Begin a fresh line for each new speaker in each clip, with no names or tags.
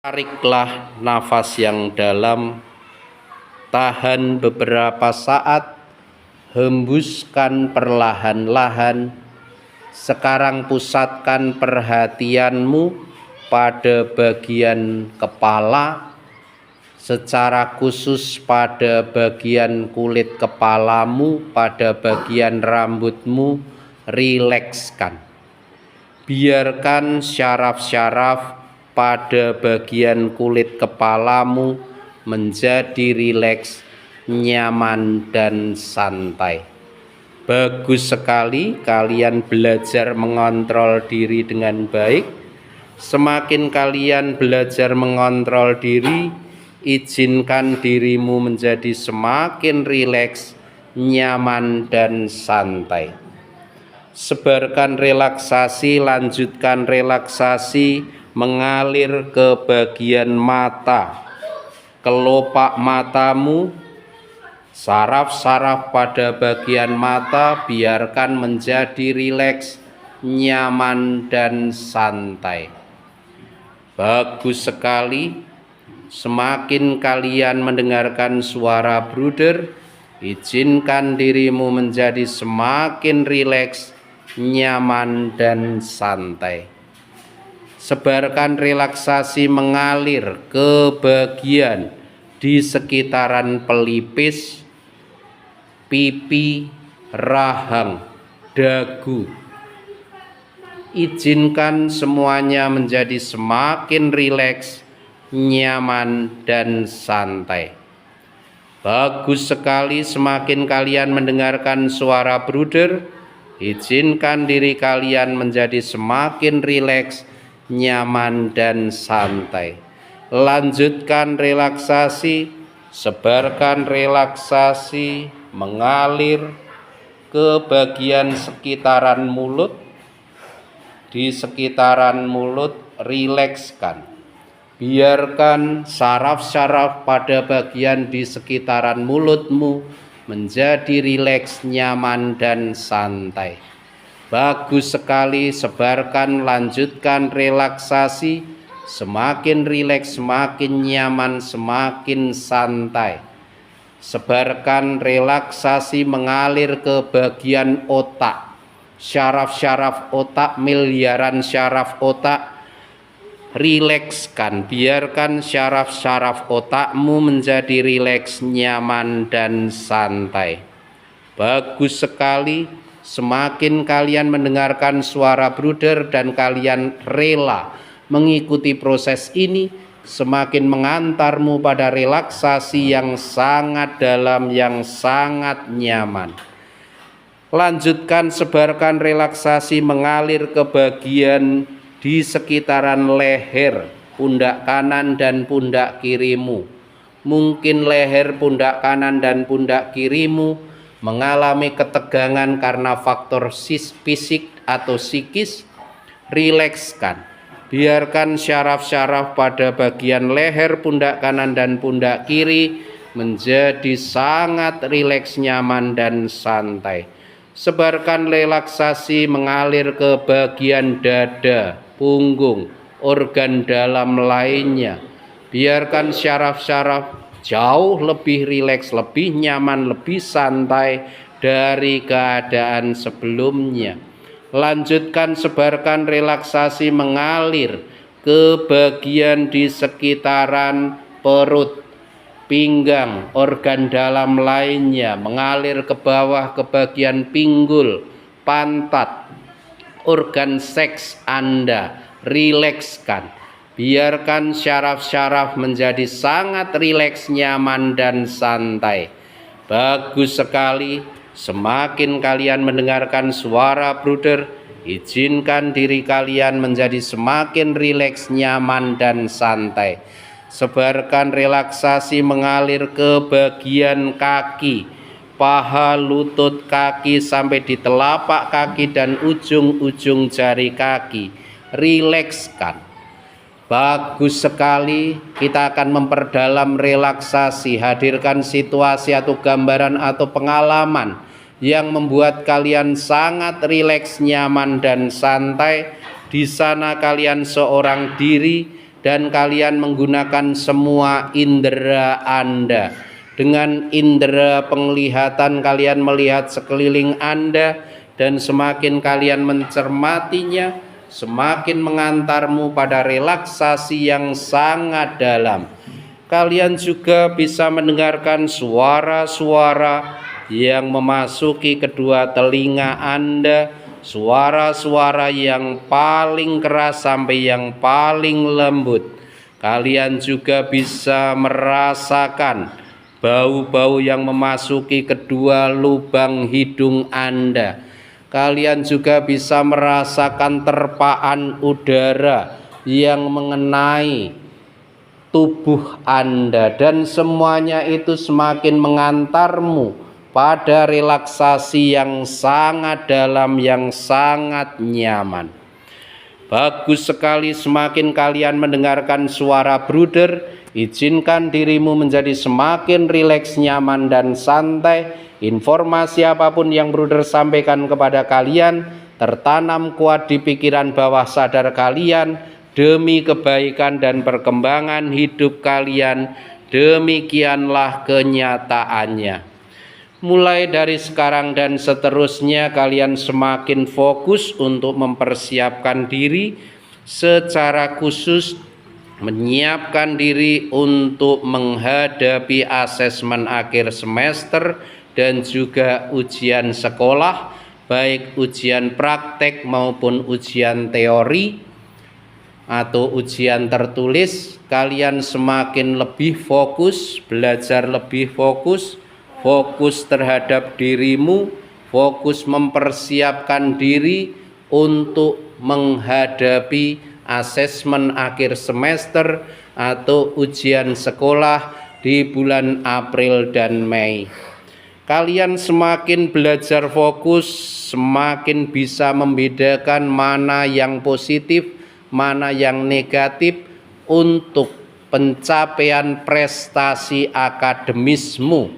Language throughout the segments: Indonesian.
Tariklah nafas yang dalam, tahan beberapa saat, hembuskan perlahan-lahan. Sekarang pusatkan perhatianmu pada bagian kepala, secara khusus pada bagian kulit kepalamu, pada bagian rambutmu. Rilekskan. Biarkan syaraf-syaraf pada bagian kulit kepalamu menjadi rileks, nyaman, dan santai. Bagus sekali kalian belajar mengontrol diri dengan baik. Semakin kalian belajar mengontrol diri, izinkan dirimu menjadi semakin rileks, nyaman, dan santai. Sebarkan relaksasi, lanjutkan relaksasi mengalir ke bagian mata, kelopak matamu, saraf-saraf pada bagian mata. Biarkan menjadi rileks, nyaman, dan santai. Bagus sekali. Semakin kalian mendengarkan suara bruder, izinkan dirimu menjadi semakin rileks, nyaman, dan santai. Sebarkan relaksasi mengalir ke bagian di sekitaran pelipis, pipi, rahang, dagu. Izinkan semuanya menjadi semakin rileks, nyaman, dan santai. Bagus sekali. Semakin kalian mendengarkan suara bruder, izinkan diri kalian menjadi semakin rileks, nyaman, dan santai. Lanjutkan relaksasi, sebarkan relaksasi mengalir ke bagian sekitaran mulut. Di sekitaran mulut, rilekskan. Biarkan saraf-saraf pada bagian di sekitaran mulutmu menjadi rileks, nyaman, dan santai. Bagus sekali. Sebarkan, lanjutkan relaksasi. Semakin rileks, semakin nyaman, semakin santai. Sebarkan relaksasi mengalir ke bagian otak. Syaraf-syaraf otak, miliaran syaraf otak, rilekskan. Biarkan syaraf-syaraf otakmu menjadi rileks, nyaman, dan santai. Bagus sekali. Semakin kalian mendengarkan suara bruder dan kalian rela mengikuti proses ini, semakin mengantarmu pada relaksasi yang sangat dalam, yang sangat nyaman. Lanjutkan, sebarkan relaksasi mengalir ke bagian di sekitaran leher, pundak kanan dan pundak kirimu. Mungkin leher, pundak kanan, dan pundak kirimu mengalami ketegangan karena faktor fisik atau psikis. Rilekskan. Biarkan syaraf-syaraf pada bagian leher, pundak kanan, dan pundak kiri menjadi sangat rileks, nyaman, dan santai. Sebarkan relaksasi mengalir ke bagian dada, punggung, organ dalam lainnya. Biarkan syaraf-syaraf jauh lebih rileks, lebih nyaman, lebih santai dari keadaan sebelumnya. Lanjutkan, sebarkan relaksasi mengalir ke bagian di sekitaran perut, pinggang, organ dalam lainnya, mengalir ke bawah ke bagian pinggul, pantat, organ seks Anda. Rilekskan. Biarkan syaraf-syaraf menjadi sangat rileks, nyaman, dan santai. Bagus sekali. Semakin kalian mendengarkan suara bruder, izinkan diri kalian menjadi semakin rileks, nyaman, dan santai. Sebarkan relaksasi mengalir ke bagian kaki, paha, lutut, kaki, sampai di telapak kaki dan ujung-ujung jari kaki. Rilekskan. Bagus sekali. Kita akan memperdalam relaksasi. Hadirkan situasi atau gambaran atau pengalaman yang membuat kalian sangat rileks, nyaman, dan santai. Di sana kalian seorang diri dan kalian menggunakan semua indera Anda. Dengan indera penglihatan kalian melihat sekeliling Anda, dan semakin kalian mencermatinya, semakin mengantarmu pada relaksasi yang sangat dalam. Kalian juga bisa mendengarkan suara-suara yang memasuki kedua telinga Anda, suara-suara yang paling keras sampai yang paling lembut. Kalian juga bisa merasakan bau-bau yang memasuki kedua lubang hidung Anda. Kalian juga bisa merasakan terpaan udara yang mengenai tubuh Anda, dan semuanya itu semakin mengantarmu pada relaksasi yang sangat dalam, yang sangat nyaman. Bagus sekali, semakin kalian mendengarkan suara bruder, izinkan dirimu menjadi semakin rileks, nyaman, dan santai. Informasi apapun yang bruder sampaikan kepada kalian tertanam kuat di pikiran bawah sadar kalian demi kebaikan dan perkembangan hidup kalian. Demikianlah kenyataannya. Mulai dari sekarang dan seterusnya kalian semakin fokus untuk mempersiapkan diri secara khusus, menyiapkan diri untuk menghadapi asesmen akhir semester dan juga ujian sekolah, baik ujian praktek maupun ujian teori atau ujian tertulis. Kalian semakin lebih fokus, belajar lebih fokus terhadap dirimu, fokus mempersiapkan diri untuk menghadapi asesmen akhir semester atau ujian sekolah di bulan April dan Mei. Kalian semakin belajar fokus, semakin bisa membedakan mana yang positif, mana yang negatif untuk pencapaian prestasi akademismu.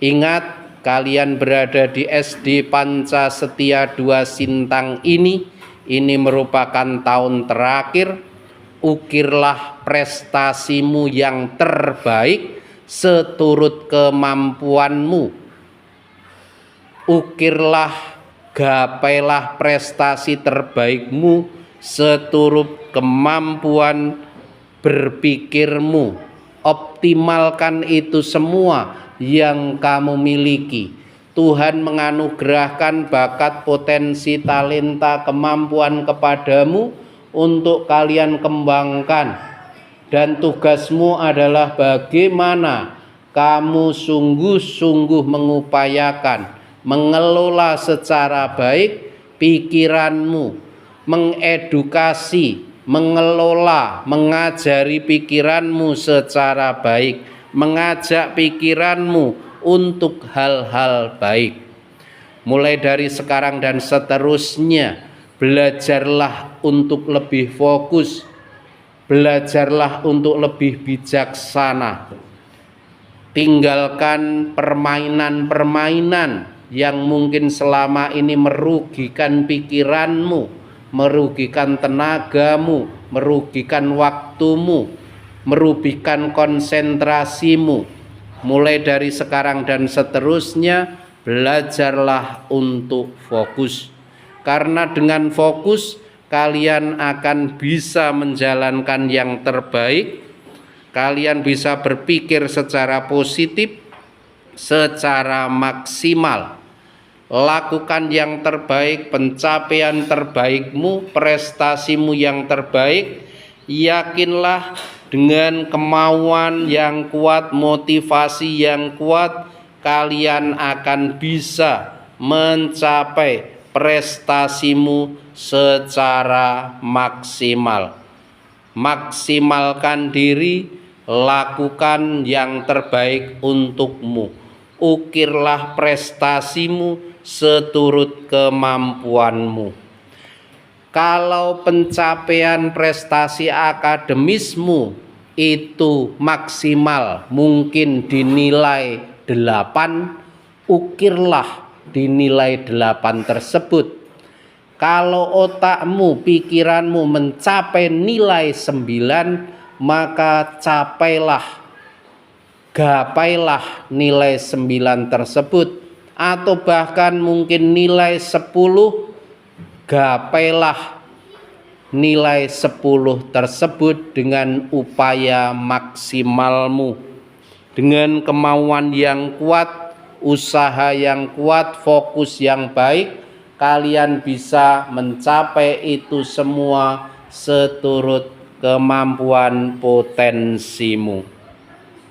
Ingat, kalian berada di SD Panca Setia 2 Sintang ini merupakan tahun terakhir. Ukirlah prestasimu yang terbaik seturut kemampuanmu. Ukirlah, gapailah prestasi terbaikmu seturut kemampuan berpikirmu. Optimalkan itu semua yang kamu miliki. Tuhan menganugerahkan bakat, potensi, talenta, kemampuan kepadamu untuk kalian kembangkan, dan tugasmu adalah bagaimana kamu sungguh-sungguh mengupayakan mengelola secara baik pikiranmu, mengedukasi, mengelola, mengajari pikiranmu secara baik, mengajak pikiranmu untuk hal-hal baik. Mulai dari sekarang dan seterusnya, belajarlah untuk lebih fokus, belajarlah untuk lebih bijaksana. Tinggalkan permainan-permainan yang mungkin selama ini merugikan pikiranmu, merugikan tenagamu, merugikan waktumu, merugikan konsentrasimu. Mulai dari sekarang dan seterusnya, belajarlah untuk fokus. Karena dengan fokus, kalian akan bisa menjalankan yang terbaik. Kalian bisa berpikir secara positif, secara maksimal. Lakukan yang terbaik, pencapaian terbaikmu, prestasimu yang terbaik. Yakinlah dengan kemauan yang kuat, motivasi yang kuat, kalian akan bisa mencapai prestasimu secara maksimal. Maksimalkan diri, lakukan yang terbaik untukmu. Ukirlah prestasimu seturut kemampuanmu. Kalau pencapaian prestasi akademismu itu maksimal, mungkin dinilai 8, ukirlah dinilai 8 tersebut. Kalau otakmu, pikiranmu mencapai nilai 9, maka gapailah nilai 9 tersebut. Atau bahkan mungkin nilai 10, gapailah nilai 10 tersebut dengan upaya maksimalmu. Dengan kemauan yang kuat, usaha yang kuat, fokus yang baik, kalian bisa mencapai itu semua seturut kemampuan potensimu.